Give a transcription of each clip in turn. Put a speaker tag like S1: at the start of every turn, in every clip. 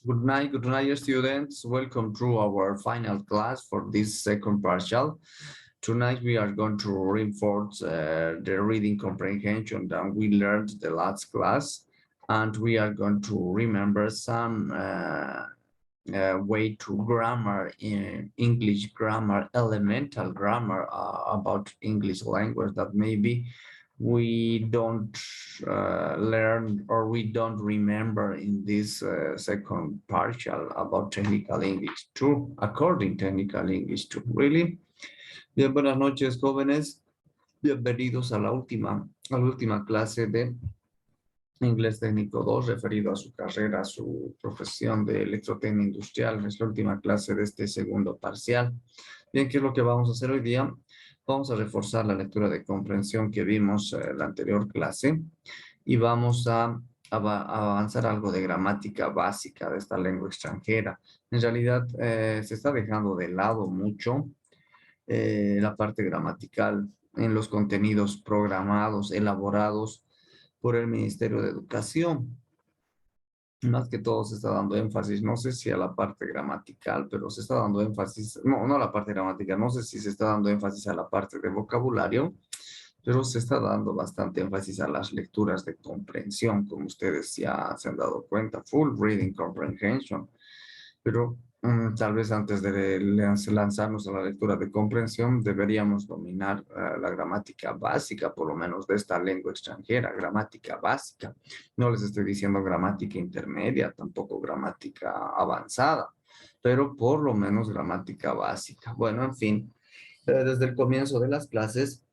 S1: Good night, students. Welcome to our final class for this second partial. Tonight we are going to reinforce the reading comprehension that we learned the last class, and we are going to remember some way to grammar in English grammar, elemental grammar about English language that maybe we don't learn or we don't remember in this second partial about technical English 2, according technical English 2. Really? Bien, buenas noches, jóvenes. Bienvenidos a la última clase de Inglés Técnico 2, referido a su carrera, a su profesión de electrotecnia industrial. Es la última clase de este segundo parcial. Bien, ¿qué es lo que vamos a hacer hoy día? Vamos a reforzar la lectura de comprensión que vimos en la anterior clase y vamos a avanzar algo de gramática básica de esta lengua extranjera. En realidad se está dejando de lado mucho la parte gramatical en los contenidos programados, elaborados por el Ministerio de Educación. Más que todo se está dando énfasis, no sé si a la parte gramatical, pero se está dando énfasis, no a la parte gramatical, no sé si se está dando énfasis a la parte de vocabulario, pero se está dando bastante énfasis a las lecturas de comprensión, como ustedes ya se han dado cuenta, full reading comprehension. Pero tal vez antes de lanzarnos a la lectura de comprensión, deberíamos dominar la gramática básica, por lo menos de esta lengua extranjera, gramática básica. No les estoy diciendo gramática intermedia, tampoco gramática avanzada, pero por lo menos gramática básica. Bueno, en fin, desde el comienzo de las clases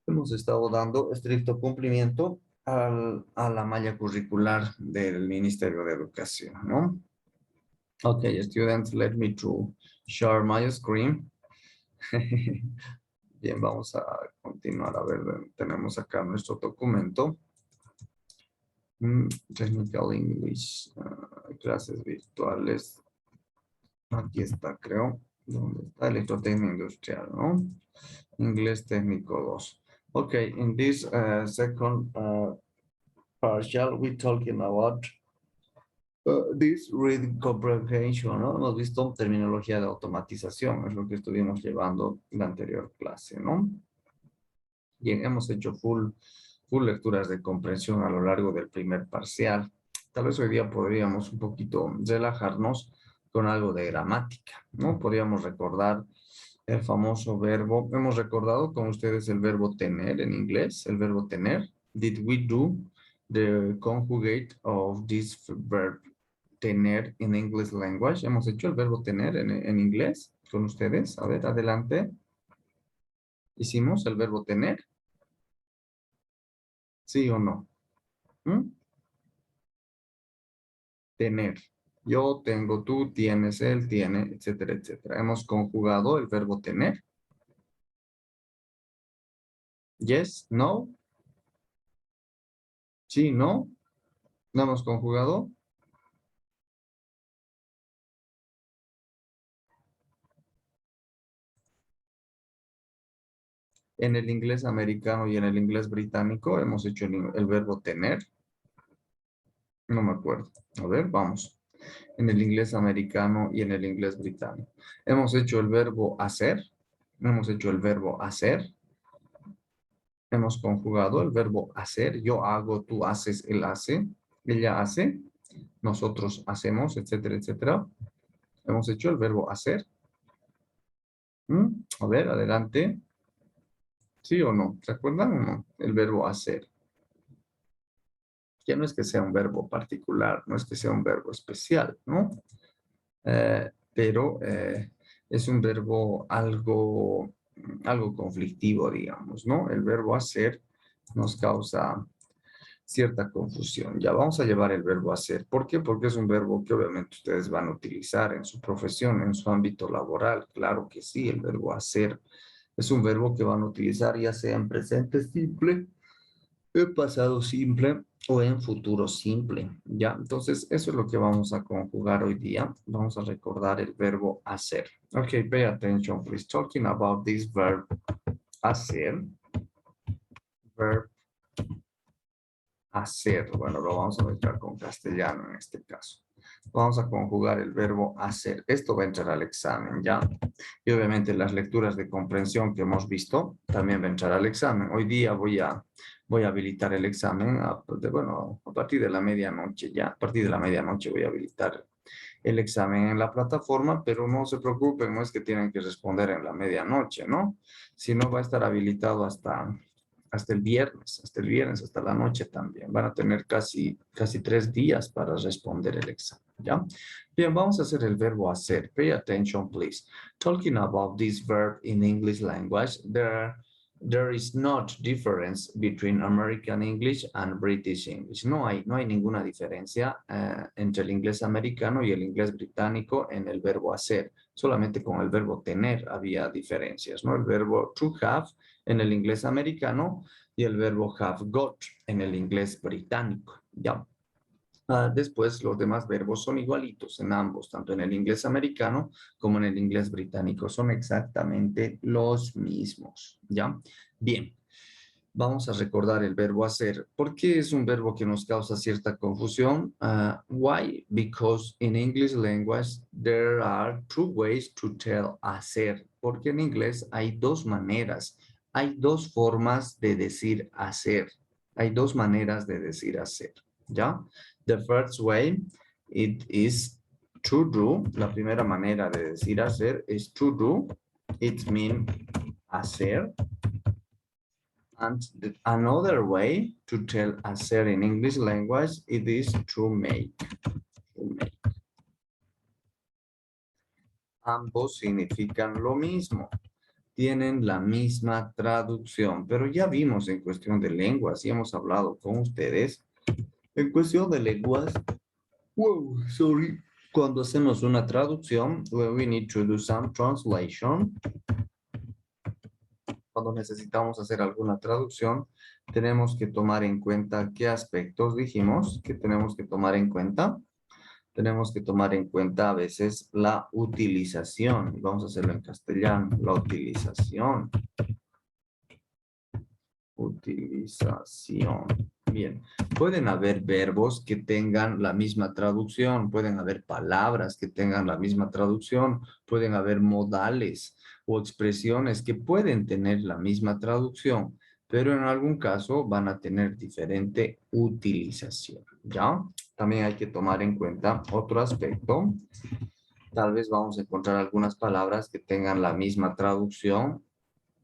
S1: hemos estado dando estricto cumplimiento a la malla curricular del Ministerio de Educación, ¿no? Okay, students, let me to share my screen. Bien, vamos a continuar. A ver, tenemos acá nuestro documento. Technical English, clases virtuales. Aquí está, creo. ¿Dónde está? Electrotecnia industrial, ¿no? Inglés técnico 2. Okay, in this second partial, we're talking about this reading comprehension, ¿no? Hemos visto terminología de automatización, es lo que estuvimos llevando en la anterior clase, ¿no? Bien, hemos hecho full lecturas de comprensión a lo largo del primer parcial. Tal vez hoy día podríamos un poquito relajarnos con algo de gramática, ¿no? Podríamos recordar el famoso verbo. Hemos recordado con ustedes el verbo tener en inglés, el verbo tener. Did we do the conjugate of this verb tener in English language? Hemos hecho el verbo tener en inglés con ustedes. A ver, adelante. ¿Hicimos el verbo tener? ¿Sí o no? Tener. Yo tengo, tú tienes, él tiene, etcétera, etcétera. Hemos conjugado el verbo tener. Yes, no. Sí, no. ¿No hemos conjugado? En el inglés americano y en el inglés británico hemos hecho el verbo tener. No me acuerdo. A ver, vamos. En el inglés americano y en el inglés británico. Hemos hecho el verbo hacer. Hemos hecho el verbo hacer. Hemos conjugado el verbo hacer. Yo hago, tú haces, él hace. Ella hace. Nosotros hacemos, etcétera, etcétera. Hemos hecho el verbo hacer. A ver, adelante. ¿Sí o no? ¿Se acuerdan o no? El verbo hacer. Ya no es que sea un verbo particular, no es que sea un verbo especial, ¿no? Pero es un verbo algo conflictivo, digamos, ¿no? El verbo hacer nos causa cierta confusión. Ya vamos a llevar el verbo hacer. ¿Por qué? Porque es un verbo que obviamente ustedes van a utilizar en su profesión, en su ámbito laboral. Claro que sí, el verbo hacer es un verbo que van a utilizar ya sea en presente simple, en pasado simple o en futuro simple, ¿ya? Entonces, eso es lo que vamos a conjugar hoy día. Vamos a recordar el verbo hacer. Okay, pay attention, please. Talking about this verb, hacer. Verb, hacer. Bueno, lo vamos a mezclar con castellano en este caso. Vamos a conjugar el verbo hacer. Esto va a entrar al examen, ¿ya? Y obviamente las lecturas de comprensión que hemos visto también va a entrar al examen. Hoy día voy a habilitar el examen, bueno, a partir de la medianoche, ya. A partir de la medianoche voy a habilitar el examen en la plataforma, pero no se preocupen, no es que tienen que responder en la medianoche, ¿no? Si no, va a estar habilitado hasta el viernes, hasta la noche también. Van a tener casi 3 días para responder el examen, ¿ya? Bien, vamos a hacer el verbo hacer. Pay attention, please. Talking about this verb in English language, there is not difference between American English and British English. No hay ninguna diferencia entre el inglés americano y el inglés británico en el verbo hacer. Solamente con el verbo tener había diferencias, ¿no? El verbo to have en el inglés americano y el verbo have got en el inglés británico, ¿ya? Después, los demás verbos son igualitos en ambos, tanto en el inglés americano como en el inglés británico. Son exactamente los mismos, ¿ya? Bien, vamos a recordar el verbo hacer. ¿Por qué es un verbo que nos causa cierta confusión? Why? Because in English language there are two ways to tell hacer. Porque en inglés hay dos maneras, hay dos formas de decir hacer. Hay dos maneras de decir hacer, ¿ya? The first way, it is to do. La primera manera de decir hacer es to do. It means hacer. And another way to tell hacer in English language, it is to make. Ambos significan lo mismo. Tienen la misma traducción, pero ya vimos en cuestión de lenguas y hemos hablado con ustedes. En cuestión de lenguas, cuando hacemos una traducción, we need to do some translation. Cuando necesitamos hacer alguna traducción, tenemos que tomar en cuenta qué aspectos dijimos que tenemos que tomar en cuenta. Tenemos que tomar en cuenta a veces la utilización. Vamos a hacerlo en castellano. La utilización. Utilización. Bien, pueden haber verbos que tengan la misma traducción, pueden haber palabras que tengan la misma traducción, pueden haber modales o expresiones que pueden tener la misma traducción, pero en algún caso van a tener diferente utilización, ¿ya? También hay que tomar en cuenta otro aspecto. Tal vez vamos a encontrar algunas palabras que tengan la misma traducción,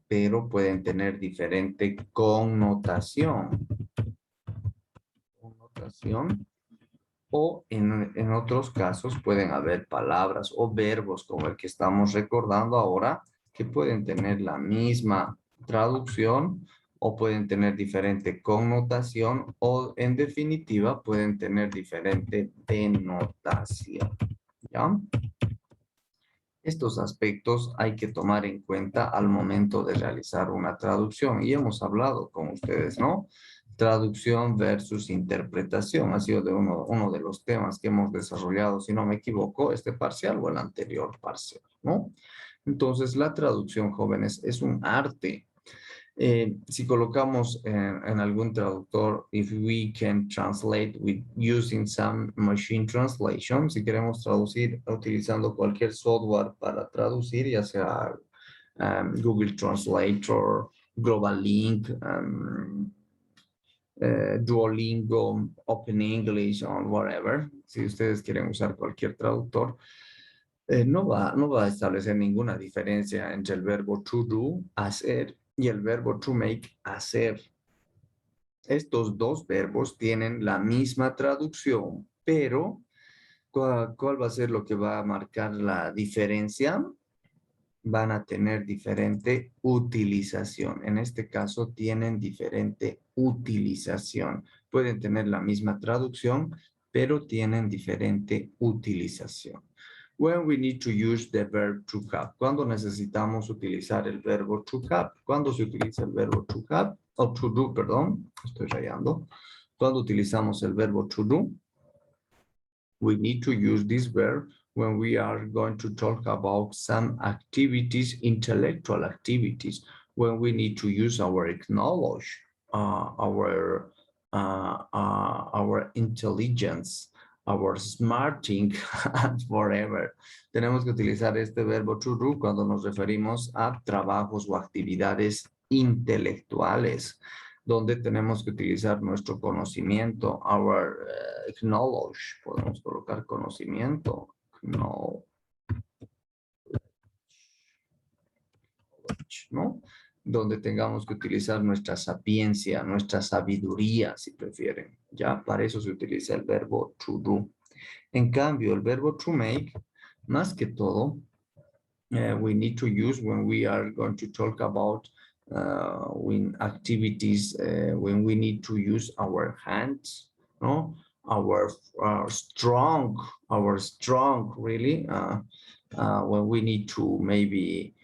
S1: pero pueden tener diferente connotación. O en otros casos pueden haber palabras o verbos como el que estamos recordando ahora que pueden tener la misma traducción o pueden tener diferente connotación o en definitiva pueden tener diferente denotación. ¿Ya? Estos aspectos hay que tomar en cuenta al momento de realizar una traducción y hemos hablado con ustedes, ¿no? Traducción versus interpretación ha sido uno de los temas que hemos desarrollado, si no me equivoco, este parcial o el anterior parcial, ¿no? Entonces, la traducción, jóvenes, es un arte. Si colocamos en algún traductor, if we can translate with using some machine translation, si queremos traducir utilizando cualquier software para traducir, ya sea Google Translator, Global Link, Duolingo, Open English, or whatever, si ustedes quieren usar cualquier traductor, no va a establecer ninguna diferencia entre el verbo to do, hacer, y el verbo to make, hacer. Estos dos verbos tienen la misma traducción, pero ¿cuál va a ser lo que va a marcar la diferencia? Van a tener diferente utilización. En este caso tienen diferente utilización. Pueden tener la misma traducción, pero tienen diferente utilización. When we need to use the verb to have. Cuando necesitamos utilizar el verbo to have. ¿Cuándo se utiliza el verbo to have? O to do, perdón. Estoy rayando. Cuando utilizamos el verbo to do, we need to use this verb when we are going to talk about some activities, intellectual activities, when we need to use our knowledge, our intelligence, our smarting and forever. Tenemos que utilizar este verbo to do cuando nos referimos a trabajos o actividades intelectuales, donde tenemos que utilizar nuestro conocimiento, our knowledge. Podemos colocar conocimiento, knowledge, ¿no? Donde tengamos que utilizar nuestra sapiencia, nuestra sabiduría, si prefieren. Ya, para eso se utiliza el verbo to do. En cambio, el verbo to make, más que todo, we need to use when we are going to talk about when activities, when we need to use our hands, no? Our strong, really, when we need to maybe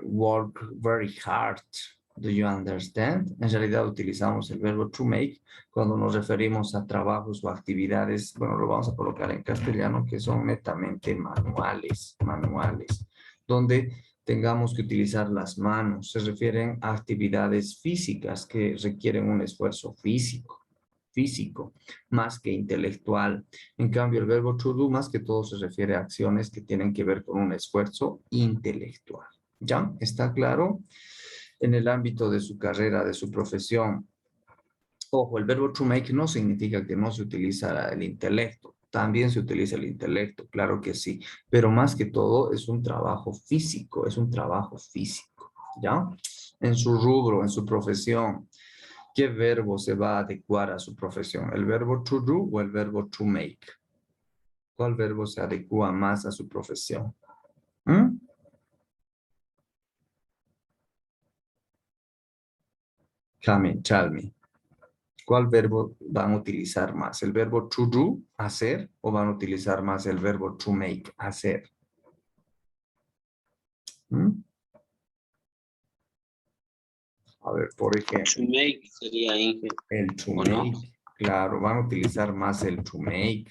S1: work very hard. Do you understand? En realidad utilizamos el verbo to make cuando nos referimos a trabajos o actividades, bueno, lo vamos a colocar en castellano, que son netamente manuales, donde tengamos que utilizar las manos. Se refieren a actividades físicas que requieren un esfuerzo físico, más que intelectual. En cambio, el verbo to do más que todo se refiere a acciones que tienen que ver con un esfuerzo intelectual. ¿Ya? ¿Está claro? En el ámbito de su carrera, de su profesión. Ojo, el verbo to make no significa que no se utiliza el intelecto. También se utiliza el intelecto, claro que sí. Pero más que todo es un trabajo físico, ¿ya? En su rubro, en su profesión. ¿Qué verbo se va a adecuar a su profesión? ¿El verbo to do o el verbo to make? ¿Cuál verbo se adecua más a su profesión? ¿Mm? Tell me. ¿Cuál verbo van a utilizar más? ¿El verbo to do, hacer, o van a utilizar más el verbo to make, hacer? ¿Mm? A ver, por ejemplo.
S2: To make sería
S1: el to
S2: ¿o no?
S1: make, claro, van a utilizar más el to make.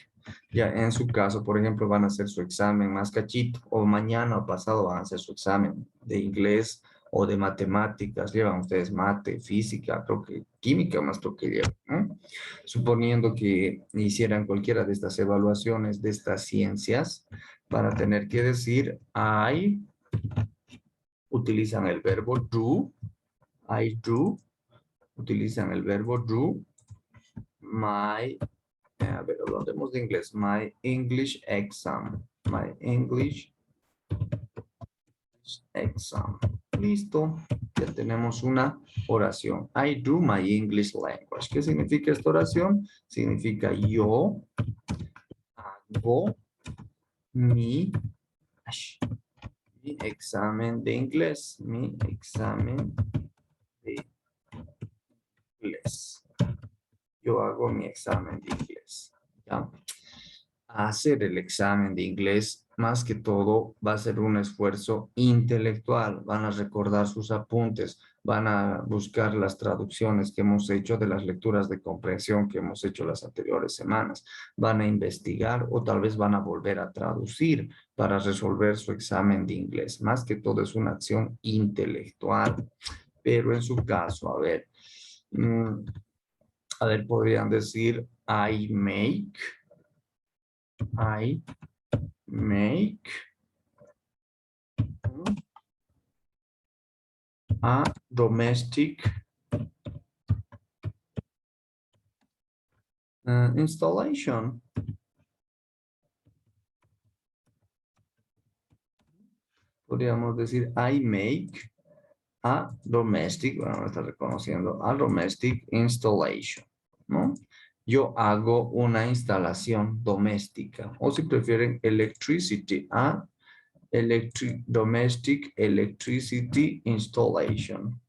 S1: Ya en su caso, por ejemplo, van a hacer su examen más cachito, o mañana o pasado van a hacer su examen de inglés o de matemáticas. Llevan ustedes mate, física, creo que química más creo que llevan, ¿no? Suponiendo que hicieran cualquiera de estas evaluaciones de estas ciencias, para tener que decir I, utilizan el verbo do, I do, utilizan el verbo do, my, a ver, hablamos de inglés, my English exam, listo, ya tenemos una oración. I do my English language. ¿Qué significa esta oración? Significa yo hago mi examen de inglés, yo hago mi examen de inglés, ¿ya? Hacer el examen de inglés, más que todo, va a ser un esfuerzo intelectual. Van a recordar sus apuntes, van a buscar las traducciones que hemos hecho de las lecturas de comprensión que hemos hecho las anteriores semanas. Van a investigar o tal vez van a volver a traducir para resolver su examen de inglés. Más que todo es una acción intelectual. Pero en su caso, a ver, podrían decir I make a domestic installation. Podríamos decir I make a domestic, bueno, me está reconociendo, a domestic installation, ¿no? Yo hago una instalación doméstica, o si prefieren electricity, a domestic electricity installation.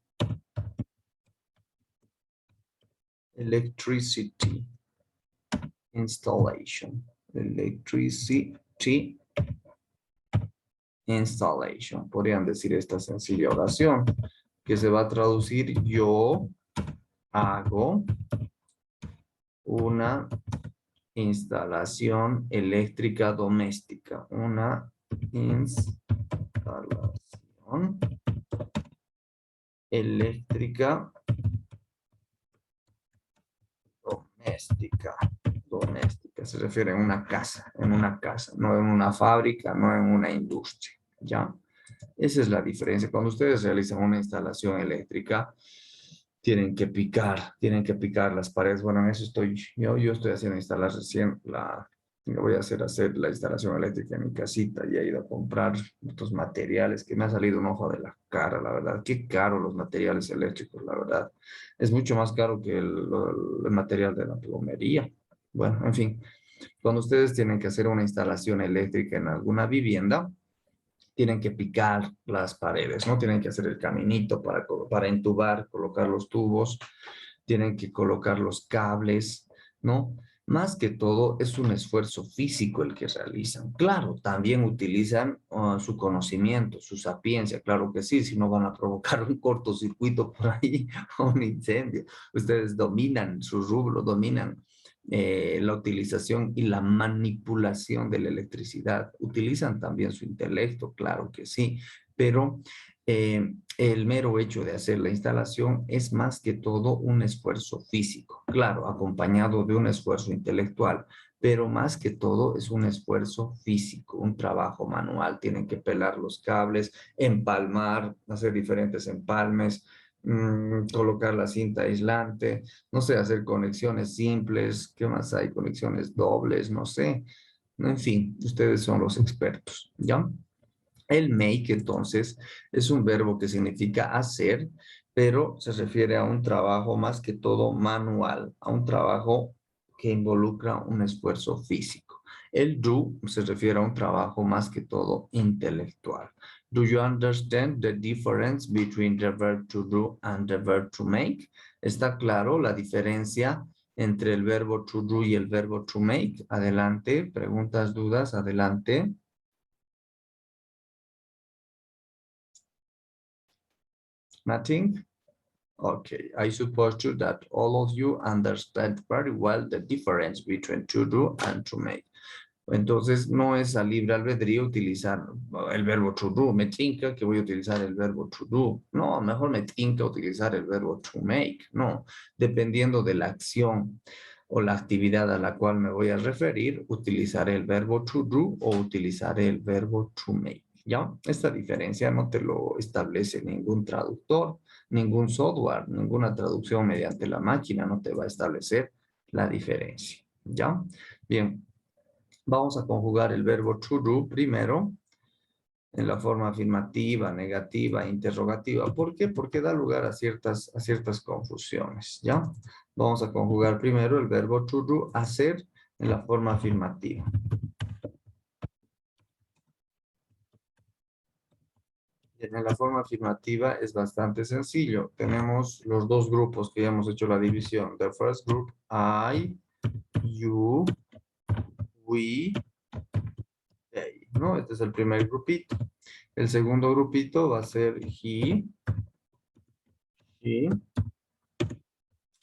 S1: Electricity installation. Electricity installation. Podrían decir esta sencilla oración que se va a traducir: yo hago una instalación eléctrica doméstica. Una instalación eléctrica doméstica. Se refiere a una casa, no en una fábrica, no en una industria, ¿ya? Esa es la diferencia. Cuando ustedes realizan una instalación eléctrica, tienen que picar las paredes. Bueno, en eso estoy yo estoy haciendo instalar recién voy a hacer la instalación eléctrica en mi casita y he ido a comprar estos materiales que me ha salido un ojo de la cara, la verdad. Qué caro los materiales eléctricos, la verdad. Es mucho más caro que el material de la plomería. Bueno, en fin, cuando ustedes tienen que hacer una instalación eléctrica en alguna vivienda, tienen que picar las paredes, ¿no? Tienen que hacer el caminito para entubar, colocar los tubos, tienen que colocar los cables, ¿no? Más que todo es un esfuerzo físico el que realizan. Claro, también utilizan su conocimiento, su sapiencia, claro que sí, si no van a provocar un cortocircuito por ahí o un incendio. Ustedes dominan su rubro, dominan la utilización y la manipulación de la electricidad. Utilizan también su intelecto, claro que sí, pero el mero hecho de hacer la instalación es más que todo un esfuerzo físico, claro, acompañado de un esfuerzo intelectual, pero más que todo es un esfuerzo físico, un trabajo manual. Tienen que pelar los cables, empalmar, hacer diferentes empalmes, colocar la cinta aislante, no sé, hacer conexiones simples, ¿qué más hay? Conexiones dobles, no sé. En fin, ustedes son los expertos, ¿ya? El make, entonces, es un verbo que significa hacer, pero se refiere a un trabajo más que todo manual, a un trabajo que involucra un esfuerzo físico. El do se refiere a un trabajo más que todo intelectual. Do you understand the difference between the verb to do and the verb to make? ¿Está claro la diferencia entre el verbo to do y el verbo to make? Adelante, preguntas, dudas, adelante. Nothing? Okay, I suppose too that all of you understand very well the difference between to do and to make. Entonces, no es a libre albedrío utilizar el verbo to do. Me tinca que voy a utilizar el verbo to do. No, mejor me tinca utilizar el verbo to make. No, dependiendo de la acción o la actividad a la cual me voy a referir, utilizaré el verbo to do o utilizaré el verbo to make. ¿Ya? Esta diferencia no te lo establece ningún traductor, ningún software, ninguna traducción mediante la máquina no te va a establecer la diferencia. ¿Ya? Bien. Vamos a conjugar el verbo to do primero en la forma afirmativa, negativa, interrogativa. ¿Por qué? Porque da lugar a ciertas confusiones, ¿ya? Vamos a conjugar primero el verbo to do, hacer, en la forma afirmativa. En la forma afirmativa es bastante sencillo. Tenemos los dos grupos que ya hemos hecho la división. The first group, I, you, we, they, ¿no? Este es el primer grupito. El segundo grupito va a ser he, she,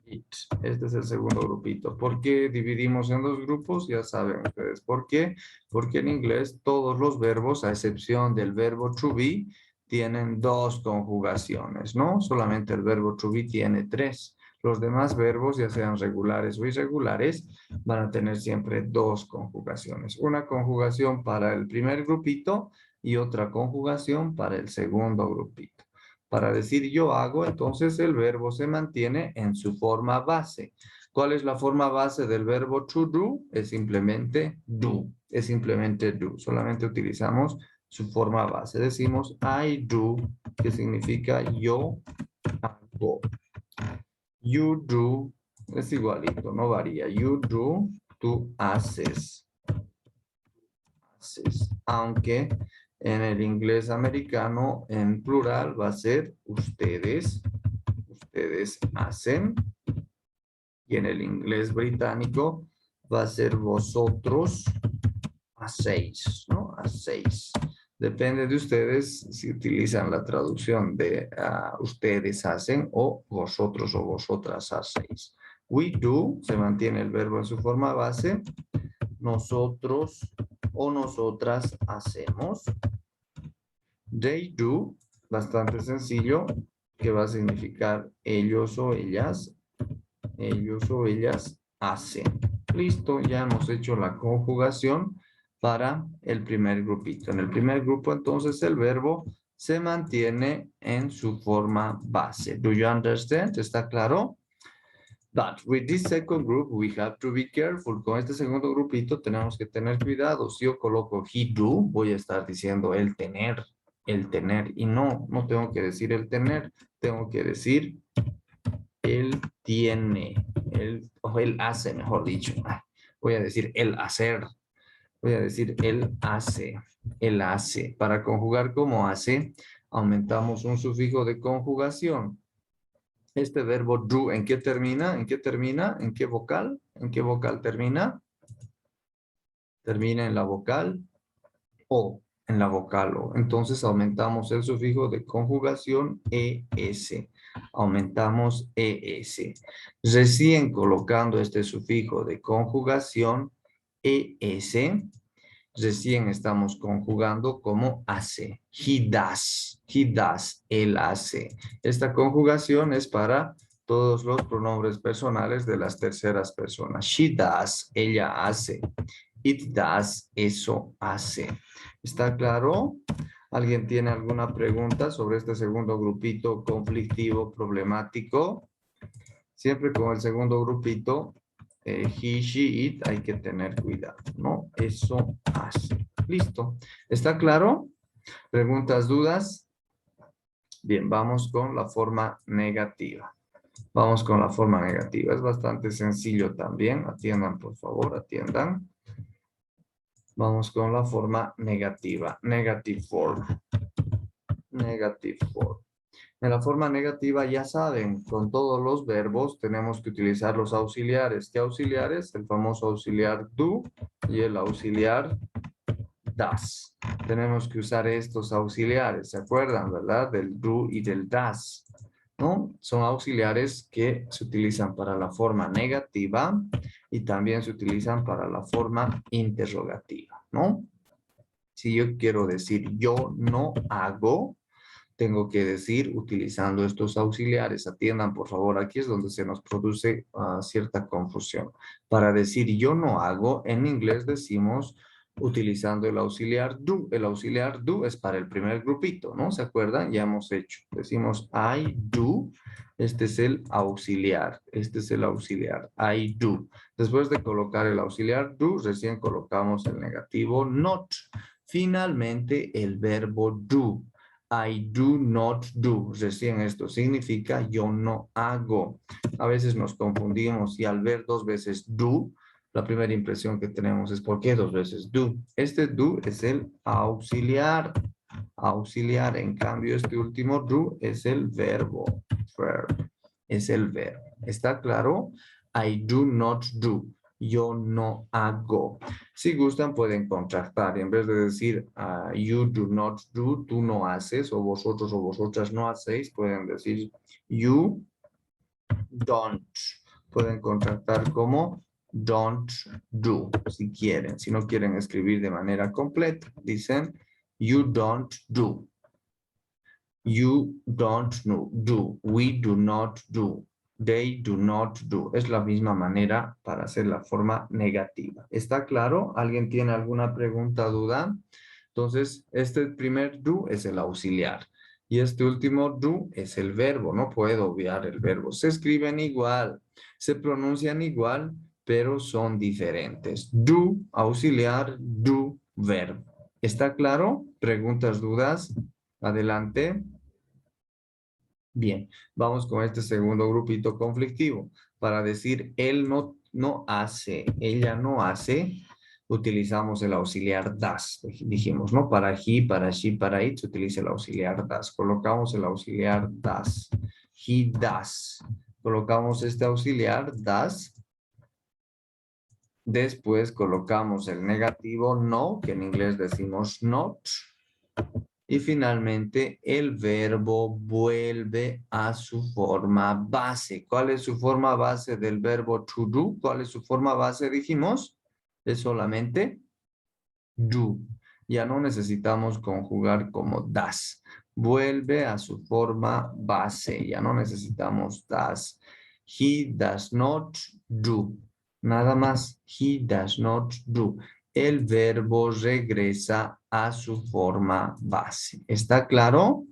S1: it. Este es el segundo grupito. ¿Por qué dividimos en dos grupos? Ya saben ustedes. ¿Por qué? Porque en inglés todos los verbos, a excepción del verbo to be, tienen dos conjugaciones, ¿no? Solamente el verbo to be tiene tres. Los demás verbos, ya sean regulares o irregulares, van a tener siempre dos conjugaciones. Una conjugación para el primer grupito y otra conjugación para el segundo grupito. Para decir yo hago, entonces el verbo se mantiene en su forma base. ¿Cuál es la forma base del verbo to do? Es simplemente do. Es simplemente do. Solamente utilizamos su forma base. Decimos I do, que significa yo hago. You do, es igualito, no varía. You do, tú haces. Aunque en el inglés americano en plural va a ser ustedes, ustedes hacen, y en el inglés británico va a ser vosotros hacéis, ¿no? Hacéis. Depende de ustedes si utilizan la traducción de ustedes hacen o vosotros o vosotras hacéis. We do, se mantiene el verbo en su forma base. Nosotros o nosotras hacemos. They do, bastante sencillo, que va a significar ellos o ellas hacen. Listo, ya hemos hecho la conjugación para el primer grupito. En el primer grupo, entonces, el verbo se mantiene en su forma base. Do you understand? ¿Está claro? But with this second group, we have to be careful. Con este segundo grupito tenemos que tener cuidado. Si yo coloco he do, voy a estar diciendo el tener. Y no tengo que decir el tener. Tengo que decir él tiene, o él hace, mejor dicho. Voy a decir el hacer. Voy a decir él hace. Él hace. Para conjugar como hace, aumentamos un sufijo de conjugación. Este verbo do, ¿en qué termina? ¿En qué termina? ¿En qué vocal? ¿En qué vocal termina? Termina en la vocal o. En la vocal o. Entonces aumentamos el sufijo de conjugación es. Aumentamos es. Recién colocando este sufijo de conjugación es, recién estamos conjugando como hace. He does. He does. Él hace. Esta conjugación es para todos los pronombres personales de las terceras personas. She does. Ella hace. It does. Eso hace. ¿Está claro? ¿Alguien tiene alguna pregunta sobre este segundo grupito conflictivo problemático? Siempre con el segundo grupito, he, she, it, hay que tener cuidado, ¿no? Eso hace. Listo. ¿Está claro? ¿Preguntas, dudas? Bien, vamos con la forma negativa. Vamos con la forma negativa. Es bastante sencillo también. Atiendan, por favor, atiendan. Vamos con la forma negativa. Negative form. Negative form. En la forma negativa, ya saben, con todos los verbos tenemos que utilizar los auxiliares. ¿Qué auxiliares? El famoso auxiliar do y el auxiliar das. Tenemos que usar estos auxiliares, ¿se acuerdan, verdad? Del do y del das, ¿no? Son auxiliares que se utilizan para la forma negativa y también se utilizan para la forma interrogativa, ¿no? Si yo quiero decir yo no hago, tengo que decir utilizando estos auxiliares. Atiendan, por favor, aquí es donde se nos produce cierta confusión. Para decir yo no hago, en inglés decimos utilizando el auxiliar do. El auxiliar do es para el primer grupito, ¿no? ¿Se acuerdan? Ya hemos hecho. Decimos I do. Este es el auxiliar. Este es el auxiliar. I do. Después de colocar el auxiliar do, recién colocamos el negativo not. Finalmente, el verbo do. I do not do. Recién esto significa yo no hago. A veces nos confundimos y al ver dos veces do, la primera impresión que tenemos es ¿por qué dos veces do? Este do es el auxiliar. Auxiliar. En cambio, este último do es el verbo. Verb. Es el verbo. ¿Está claro? I do not do. Yo no hago. Si gustan, pueden contractar. En vez de decir you do not do, tú no haces, o vosotros o vosotras no hacéis, pueden decir you don't. Pueden contractar como don't do, si quieren. Si no quieren escribir de manera completa, dicen you don't do. You don't do. We do not do. They do not do. Es la misma manera para hacer la forma negativa. ¿Está claro? ¿Alguien tiene alguna pregunta, duda? Entonces, este primer do es el auxiliar. Y este último do es el verbo. No puedo obviar el verbo. Se escriben igual, se pronuncian igual, pero son diferentes. Do, auxiliar, do, verbo. ¿Está claro? ¿Preguntas, dudas? Adelante. Bien, vamos con este segundo grupito conflictivo. Para decir él no hace, ella no hace, utilizamos el auxiliar das. Dijimos, ¿no? Para he, para she, para it se utiliza el auxiliar das. Colocamos el auxiliar das. He does. Colocamos este auxiliar das. Después colocamos el negativo no, que en inglés decimos not. Y finalmente el verbo vuelve a su forma base. ¿Cuál es su forma base del verbo to do? ¿Cuál es su forma base? Dijimos, es solamente do. Ya no necesitamos conjugar como das. Vuelve a su forma base. Ya no necesitamos das. He does not do. Nada más. He does not do. El verbo regresa a su forma base. ¿Está claro?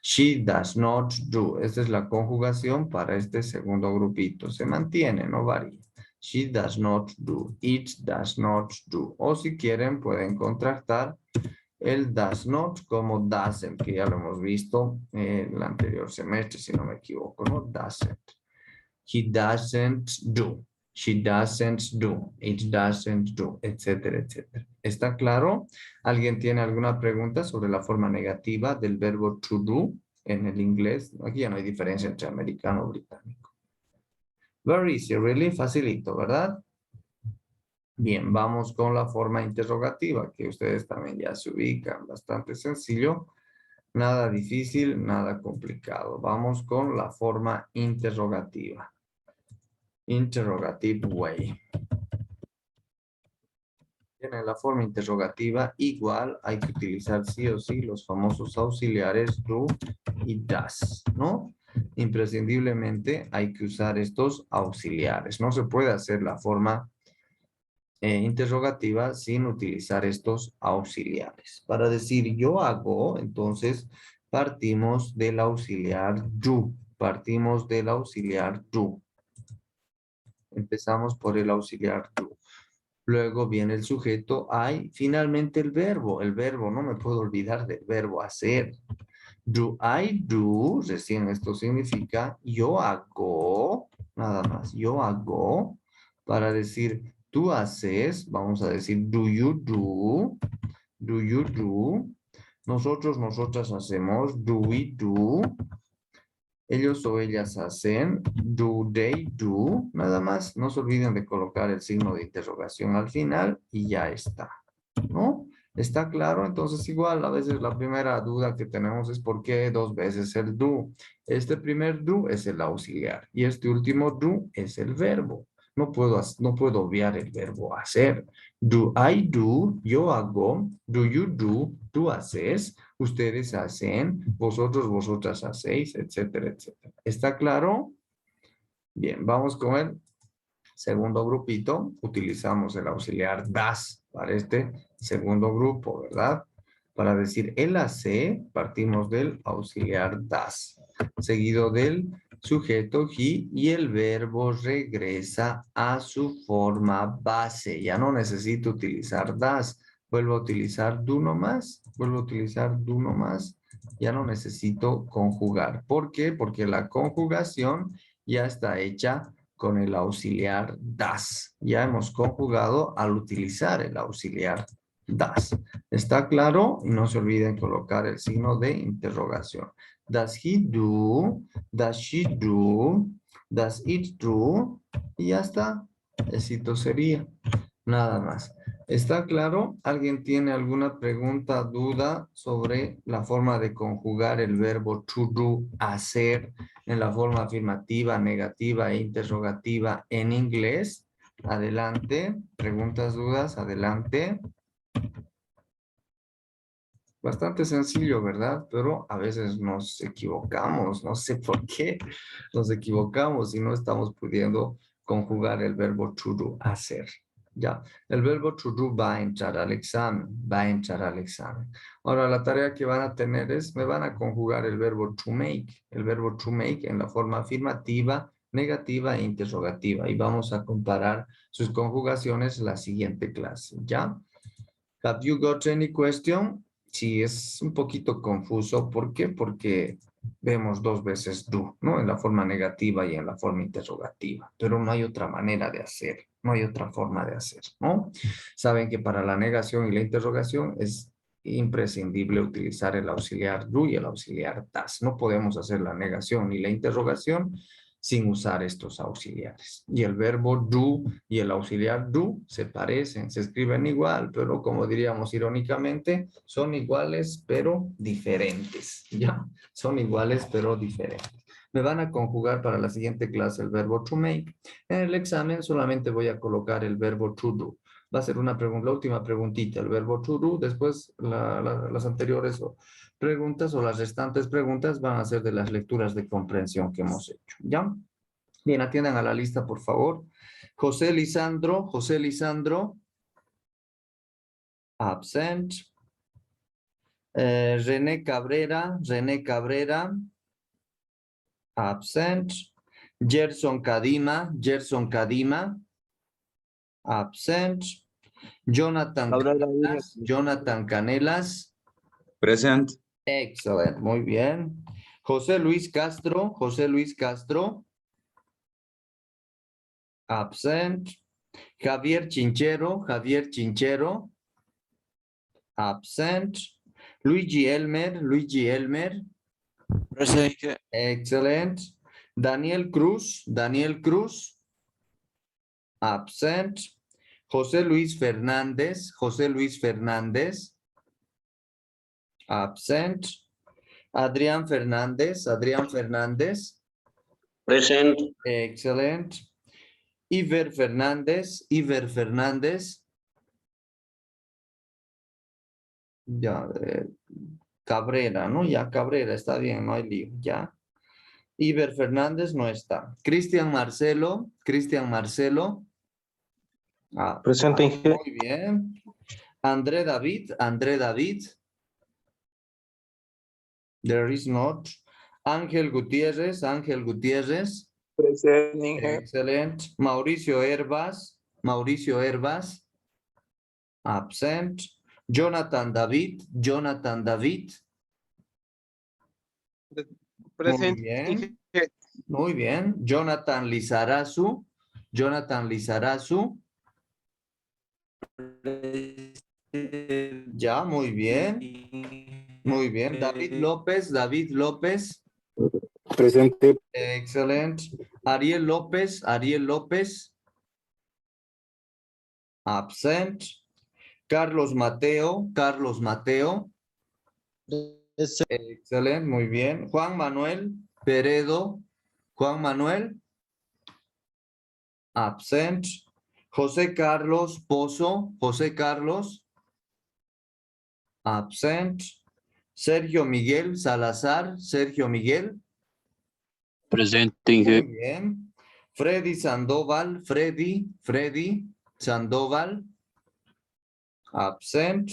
S1: She does not do. Esta es la conjugación para este segundo grupito. Se mantiene, no varía. She does not do. It does not do. O si quieren, pueden contractar el does not como doesn't, que ya lo hemos visto en el anterior semestre, si no me equivoco, ¿no? Doesn't. He doesn't do. She doesn't do. It doesn't do, etcétera, etcétera. ¿Está claro? ¿Alguien tiene alguna pregunta sobre la forma negativa del verbo to do en el inglés? Aquí ya no hay diferencia entre americano o británico. Very easy, really facilito, ¿verdad? Bien, vamos con la forma interrogativa, que ustedes también ya se ubican. Bastante sencillo, nada difícil, nada complicado. Vamos con la forma interrogativa. Interrogative way. En la forma interrogativa, igual hay que utilizar sí o sí los famosos auxiliares do y does, ¿no? Imprescindiblemente hay que usar estos auxiliares. No se puede hacer la forma interrogativa sin utilizar estos auxiliares. Para decir yo hago, entonces partimos del auxiliar do. Partimos del auxiliar do. Empezamos por el auxiliar do. Luego viene el sujeto I, finalmente el verbo. El verbo, no me puedo olvidar del verbo hacer. Do I do, recién esto significa yo hago, nada más, yo hago. Para decir tú haces, vamos a decir do you do, do you do. Nosotros, nosotras hacemos, do we do. Ellos o ellas hacen, do they do, nada más. No se olviden de colocar el signo de interrogación al final y ya está, ¿no? ¿Está claro? Entonces igual a veces la primera duda que tenemos es ¿por qué dos veces el do? Este primer do es el auxiliar y este último do es el verbo. No puedo obviar el verbo hacer. Do I do, yo hago. Do you do, tú haces. Ustedes hacen, vosotros, vosotras hacéis, etcétera, etcétera. ¿Está claro? Bien, vamos con el segundo grupito. Utilizamos el auxiliar das para este segundo grupo, ¿verdad? Para decir él hace, partimos del auxiliar das, seguido del sujeto he y el verbo regresa a su forma base. Ya no necesito utilizar das. Vuelvo a utilizar do nomás. Vuelvo a utilizar do nomás. Ya no necesito conjugar. ¿Por qué? Porque la conjugación ya está hecha con el auxiliar das. Ya hemos conjugado al utilizar el auxiliar das. ¿Está claro? Y no se olviden colocar el signo de interrogación. Does he do? Does she do? Does it do? Y ya está. Eso sería. Nada más. ¿Está claro? ¿Alguien tiene alguna pregunta, duda sobre la forma de conjugar el verbo to do, hacer, en la forma afirmativa, negativa e interrogativa en inglés? Adelante. Preguntas, dudas, adelante. Bastante sencillo, ¿verdad? Pero a veces nos equivocamos, no sé por qué nos equivocamos y no estamos pudiendo conjugar el verbo to do, hacer. Ya, el verbo to do va a entrar al examen, va a entrar al examen. Ahora, la tarea que van a tener es, me van a conjugar el verbo to make en la forma afirmativa, negativa e interrogativa. Y vamos a comparar sus conjugaciones en la siguiente clase, ¿ya? Have you got any question? Sí, es un poquito confuso. ¿Por qué? Porque vemos dos veces do, ¿no? En la forma negativa y en la forma interrogativa. Pero no hay otra manera de hacer. No hay otra forma de hacer, ¿no? Saben que para la negación y la interrogación es imprescindible utilizar el auxiliar do y el auxiliar das. No podemos hacer la negación ni la interrogación sin usar estos auxiliares. Y el verbo do y el auxiliar do se parecen, se escriben igual, pero como diríamos irónicamente, son iguales pero diferentes, ¿ya? Son iguales pero diferentes. Me van a conjugar para la siguiente clase el verbo to make. En el examen solamente voy a colocar el verbo to do. Va a ser una pregunta, la última preguntita, el verbo to do, después las anteriores preguntas o las restantes preguntas van a ser de las lecturas de comprensión que hemos hecho, ¿ya? Bien, atiendan a la lista, por favor. José Lisandro, absent. René Cabrera, absent. Gerson Kadima, absent.
S2: Cabrera, dije.
S1: Jonathan Canelas,
S3: Present.
S1: excellent, muy bien. José Luis Castro, absent. Javier Chinchero, absent. Luigi Elmer,
S2: Presente.
S1: excellent. Daniel Cruz, absent. José Luis Fernández, absent. Adrián Fernández,
S4: Present.
S1: excellent. Iver Fernández, ya, Cabrera, ¿no? Ya Cabrera, está bien, no hay lío, ya. Iber Fernández no está. Cristian Marcelo.
S2: Presente, Inge.
S1: Muy bien. André David. There is not. Ángel Gutiérrez.
S2: Presente, Inge.
S1: Excellent. Mauricio Herbas. Absent. Jonathan David.
S2: Presente,
S1: Muy bien.
S2: Inge.
S1: Muy bien. Jonathan Lizarazu. Ya, muy bien. David López.
S2: Presente.
S1: Excelente. Ariel López. Absent. Carlos Mateo. Excelente, muy bien. Juan Manuel Peredo. Absent. José Carlos Pozo. Absent. Sergio Miguel Salazar.
S4: Presente,
S1: Muy
S4: Inge.
S1: bien. Freddy Sandoval. Absent.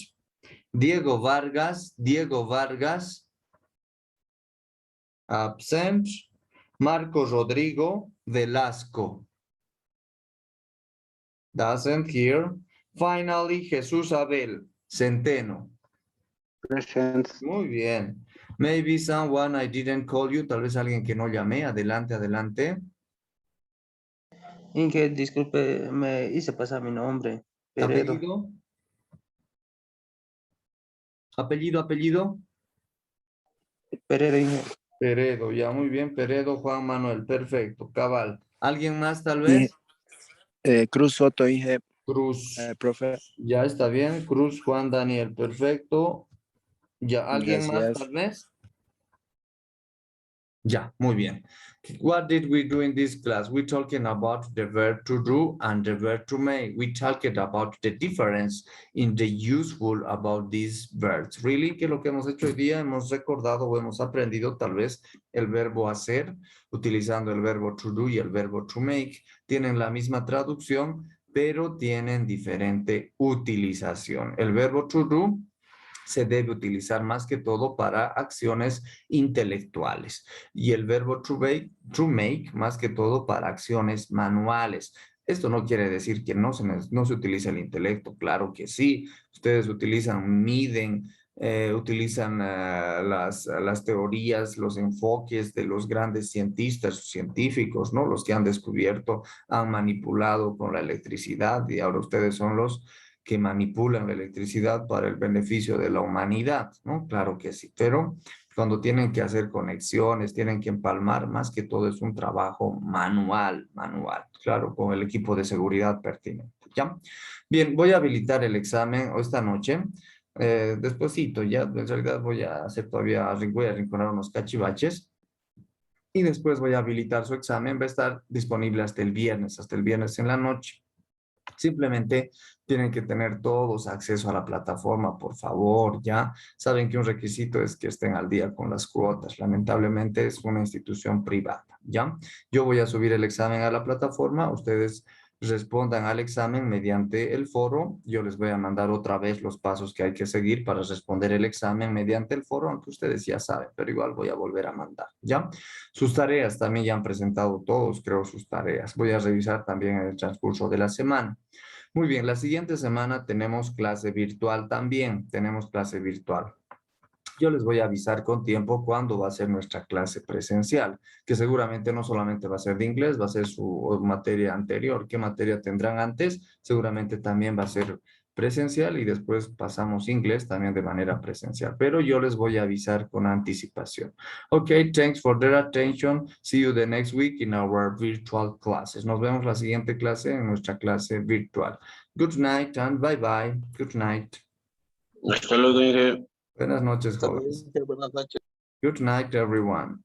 S1: Diego Vargas. Absent. Marco Rodrigo Velasco. Doesn't hear. Finally, Jesús Abel Centeno.
S2: Presente.
S1: Muy bien. Maybe someone I didn't call you. Tal vez alguien que no llamé. Adelante.
S5: Inge, disculpe, me hice pasar mi nombre. Peredo.
S1: Apellido.
S5: Peredo, Inge.
S1: Peredo, ya muy bien. Peredo Juan Manuel. Perfecto. Cabal. ¿Alguien más tal vez?
S2: Cruz Soto, Inge.
S1: Cruz.
S2: Profe.
S1: Ya está bien. Cruz Juan Daniel. Perfecto. Ya. ¿Alguien más
S2: Gracias.
S1: tal vez? Ya, muy bien. What did we do in this class? We're talking about the verb to do and the verb to make. We talked about the difference in the useful about these verbs. Really, que lo que hemos hecho hoy día, hemos recordado o hemos aprendido tal vez el verbo hacer, utilizando el verbo to do y el verbo to make. Tienen la misma traducción, pero tienen diferente utilización. El verbo to do se debe utilizar más que todo para acciones intelectuales y el verbo to make más que todo para acciones manuales. Esto no quiere decir que no se utiliza el intelecto, claro que sí. Ustedes miden, utilizan las teorías, los enfoques de los grandes científicos, ¿no? Los que han descubierto, han manipulado con la electricidad y ahora ustedes son los que manipulan la electricidad para el beneficio de la humanidad, ¿no? Claro que sí, pero cuando tienen que hacer conexiones, tienen que empalmar, más que todo es un trabajo manual, claro, con el equipo de seguridad pertinente, ¿ya? Bien, voy a habilitar el examen esta noche, despuesito, ya en realidad voy a arrinconar unos cachivaches, y después voy a habilitar su examen, va a estar disponible hasta el viernes en la noche. Simplemente tienen que tener todos acceso a la plataforma, por favor, ¿ya? Saben que un requisito es que estén al día con las cuotas. Lamentablemente es una institución privada, ¿ya? Yo voy a subir el examen a la plataforma. Ustedes respondan al examen mediante el foro. Yo les voy a mandar otra vez los pasos que hay que seguir para responder el examen mediante el foro, aunque ustedes ya saben, pero igual voy a volver a mandar, ¿ya? Sus tareas también ya han presentado todos, creo, sus tareas. Voy a revisar también en el transcurso de la semana. Muy bien, la siguiente semana tenemos clase virtual también. Tenemos clase virtual. Yo les voy a avisar con tiempo cuándo va a ser nuestra clase presencial, que seguramente no solamente va a ser de inglés, va a ser su materia anterior. ¿Qué materia tendrán antes? Seguramente también va a ser presencial y después pasamos inglés también de manera presencial, pero yo les voy a avisar con anticipación. Okay, thanks for their attention. See you the next week in our virtual classes. Nos vemos la siguiente clase en nuestra clase virtual. Good night and bye bye. Good night.
S3: Hasta luego, Inge.
S1: Buenas noches,
S4: Hasta luego,
S1: jóvenes.
S4: buenas noches.
S1: Good night, everyone.